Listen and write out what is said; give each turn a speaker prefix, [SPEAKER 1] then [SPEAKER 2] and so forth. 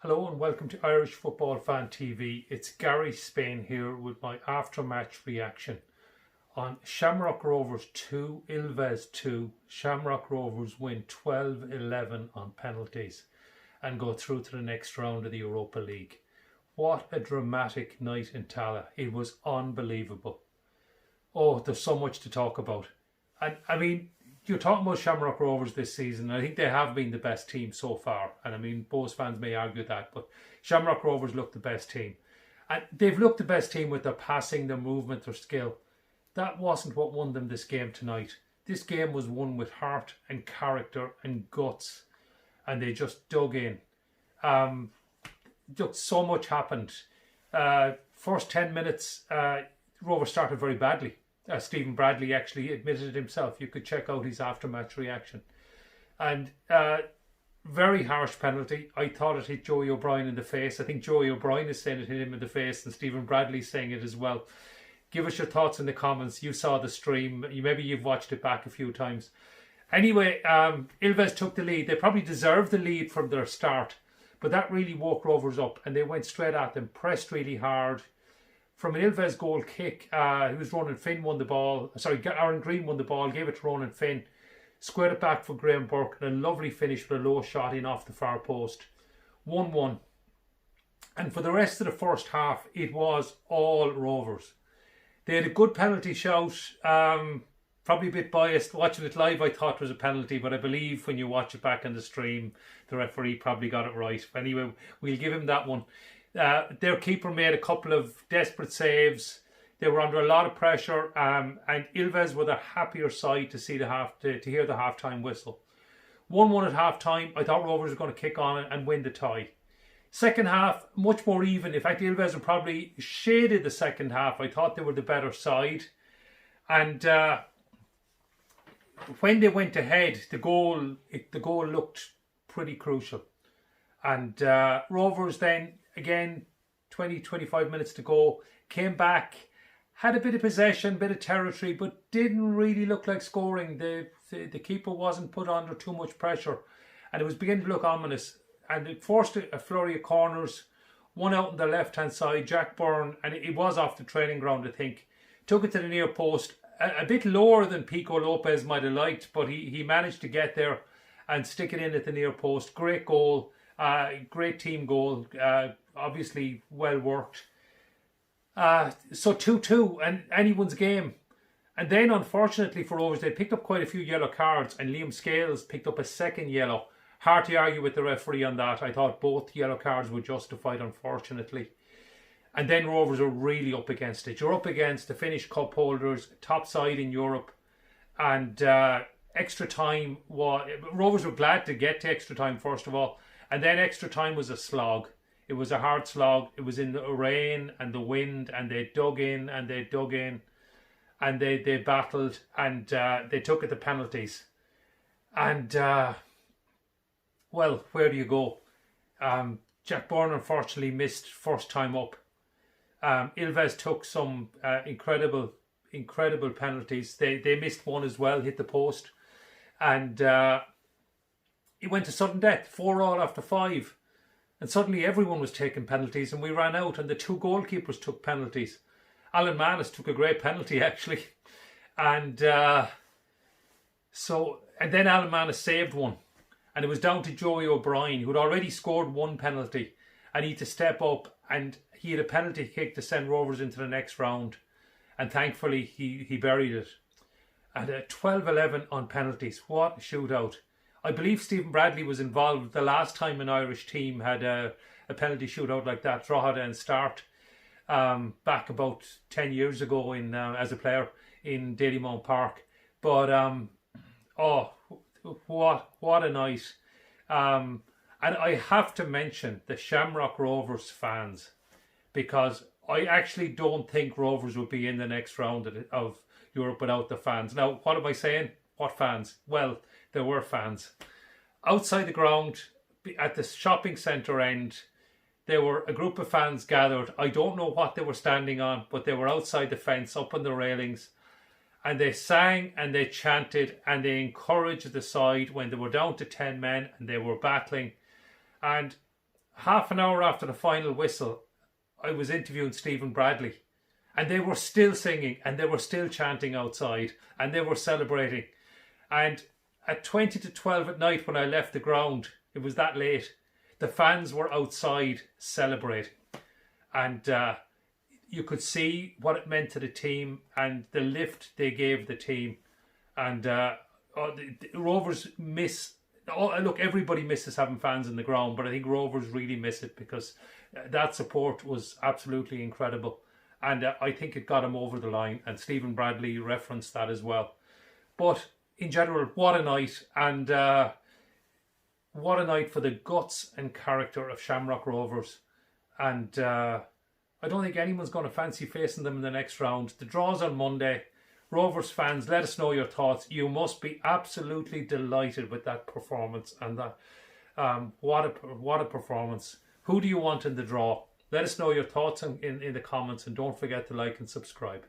[SPEAKER 1] Hello and welcome to Irish Football Fan TV. It's Gary Spain here with my after-match reaction on Shamrock Rovers 2, Ilves 2. Shamrock Rovers win 12-11 on penalties and go through to the next round of the Europa League. What a dramatic night in Tala. It was unbelievable. Oh, there's so much to talk about. And I mean, you're talking about Shamrock Rovers this season. I think they have been the best team so far. And I mean, Bohs fans may argue that, but Shamrock Rovers look the best team. And they've looked the best team with their passing, their movement, their skill. That wasn't what won them this game tonight. This game was won with heart and character and guts. And they just dug in. Just so much happened. First 10 minutes, Rovers started very badly. Stephen Bradley actually admitted it himself. You could check out his after-match reaction. And very harsh penalty. I thought it hit Joey O'Brien in the face. I think Joey O'Brien is saying it hit him in the face and Stephen Bradley's saying it as well. Give us your thoughts in the comments. You saw the stream. Maybe you've watched it back a few times. Anyway, Ilves took the lead. They probably deserved the lead from their start. But that really woke Rovers up and they went straight at them, pressed really hard. From an Ilves goal kick, it was Ronan Finn won the ball. Sorry, Aaron Green won the ball, gave it to Ronan Finn. Squared it back for Graham Burke and a lovely finish with a low shot in off the far post. 1-1. And for the rest of the first half, it was all Rovers. They had a good penalty shout. Probably a bit biased. Watching it live, I thought it was a penalty, but I believe when you watch it back on the stream, the referee probably got it right. Anyway, we'll give him that one. Their keeper made a couple of desperate saves. They were under a lot of pressure, and Ilves were the happier side to see to hear the half-time whistle. 1-1 at half-time. I thought Rovers were going to kick on and win the tie. Second half, much more even. In fact, Ilves were probably shaded the second half. I thought they were the better side. And when they went ahead, the goal looked pretty crucial. And Rovers then, again, 20-25 minutes to go, came back, had a bit of possession, bit of territory, but didn't really look like scoring. The keeper wasn't put under too much pressure, and it was beginning to look ominous. And it forced a flurry of corners, one out on the left-hand side, Jack Byrne, and it was off the training ground, I think. Took it to the near post, a bit lower than Pico Lopez might have liked, but he managed to get there and stick it in at the near post. Great goal. Great team goal, obviously well worked. So 2-2 and anyone's game. And then unfortunately for Rovers, they picked up quite a few yellow cards and Liam Scales picked up a second yellow. Hard to argue with the referee on that. I thought both yellow cards were justified, unfortunately. And then Rovers are really up against it. You're up against the Finnish cup holders, top side in Europe, and extra time. Rovers were glad to get to extra time first of all. And then extra time was a slog. It was a hard slog. It was in the rain and the wind, and they dug in and they dug in and they battled, and they took it to penalties. And, well, where do you go? Jack Byrne unfortunately missed first time up. Ilves took some incredible penalties. They missed one as well, hit the post. And it went to sudden death, 4-4 after 5. And suddenly everyone was taking penalties and we ran out and the two goalkeepers took penalties. Alan Manus took a great penalty actually. And then Alan Manus saved one. And it was down to Joey O'Brien, who had already scored one penalty. And he had to step up and he had a penalty kick to send Rovers into the next round. And thankfully he buried it. And 12-11 on penalties. What a shootout. I believe Stephen Bradley was involved the last time an Irish team had a penalty shootout like that, Drogheda and Start, back about 10 years ago as a player in Dalymount Park. But, what a night. And I have to mention the Shamrock Rovers fans, because I actually don't think Rovers would be in the next round of Europe without the fans. Now, what am I saying? What fans? Well, there were fans. Outside the ground, at the shopping centre end, there were a group of fans gathered. I don't know what they were standing on, but they were outside the fence, up on the railings. And they sang and they chanted and they encouraged the side when they were down to 10 men and they were battling. And half an hour after the final whistle, I was interviewing Stephen Bradley, and they were still singing and they were still chanting outside and they were celebrating. And at 20 to 12 at night, when I left the ground, it was that late, the fans were outside celebrating. And you could see what it meant to the team and the lift they gave the team. And the Rovers miss... Oh, look, everybody misses having fans in the ground, but I think Rovers really miss it, because that support was absolutely incredible. And I think it got him over the line. And Stephen Bradley referenced that as well. But in general, what a night. And what a night for the guts and character of Shamrock Rovers. And I don't think anyone's going to fancy facing them in the next round. The draw's on Monday. Rovers fans, let us know your thoughts. You must be absolutely delighted with that performance. And that, what a performance. Who do you want in the draw? Let us know your thoughts in the comments, and don't forget to like and subscribe.